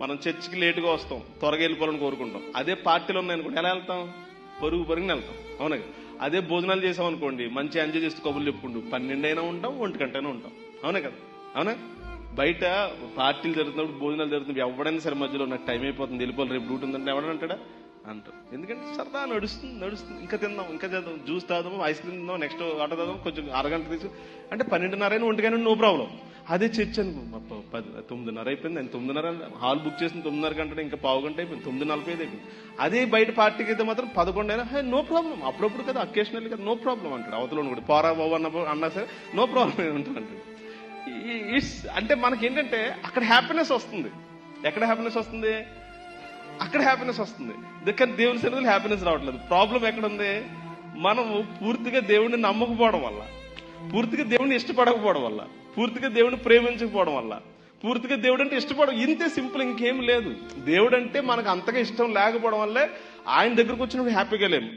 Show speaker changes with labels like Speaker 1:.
Speaker 1: మనం చర్చికి లేటుగా వస్తాం, త్వరగా వెళ్ళిపోవాలని కోరుకుంటాం. అదే పార్టీలో ఉన్నాయనుకోండి ఎలా వెళ్తాం? పరుగుని వెళ్తాం. అవునా? అదే భోజనాలు చేసాం అనుకోండి, మంచి ఎంజాయ్ చేస్తూ కబుర్లు చెప్పుకుంటూ 12 అయినా ఉంటాం, 1 గంటైనా ఉంటాం. అవునా కదా? అవునా? బయట పార్టీలు జరుగుతున్నప్పుడు, భోజనాలు జరుగుతున్నప్పుడు ఎవడైనా సరే మధ్యలో నాకు టైం అయిపోతుంది, వెళ్ళిపోవాలి, రేపు డ్యూటీ ఉందంటే ఎవడంటాడా? అంటారు. ఎందుకంటే సరదా నడుస్తుంది, ఇంకా తిందాం, ఇంకా చేద్దాం, జ్యూస్ తాగుదాం, ఐస్ క్రీమ్ తిందాం, నెక్స్ట్ ఆటో తాగుదాం, కొంచెం అరగంట తీసు అంటే 12:30 1 నో ప్రాబ్లం. అదే చర్చ్ అనుకో 9:30 అయిపోయింది, ఆయన 9:30 హాల్ బుక్ చేసిన 9:30 గంట, ఇంకా పావు గంట అయిపోయింది, 9:45 అయిపోయింది. అదే బయట పార్టీకి అయితే మాత్రం 11 అయినా నో ప్రాబ్లం, అప్పుడప్పుడు కదా, అకేషనల్ కదా, నో ప్రాబ్లం అంటాడు. అవతల కూడా పోరా బాబు అన్నా సరే నో ప్రాబ్లం ఉంటాడు. అంటే మనకేంటంటే అక్కడ హ్యాపీనెస్ వస్తుంది. ఎక్కడ హ్యాపీనెస్ వస్తుంది? అక్కడ హ్యాపీనెస్ వస్తుంది. కానీ దేవుని సన్నిధిలో హ్యాపీనెస్ రావట్లేదు. ప్రాబ్లం ఎక్కడుంది? మనము పూర్తిగా దేవుడిని నమ్మకపోవడం వల్ల, పూర్తిగా దేవుడిని ఇష్టపడకపోవడం వల్ల, పూర్తిగా దేవుడిని ప్రేమించకపోవడం వల్ల, పూర్తిగా దేవుడు అంటే ఇంతే సింపుల్, ఇంకేం లేదు. దేవుడు అంటే మనకు అంతగా ఇష్టం లేకపోవడం వల్లే ఆయన దగ్గరకు వచ్చినప్పుడు హ్యాపీగా లేము.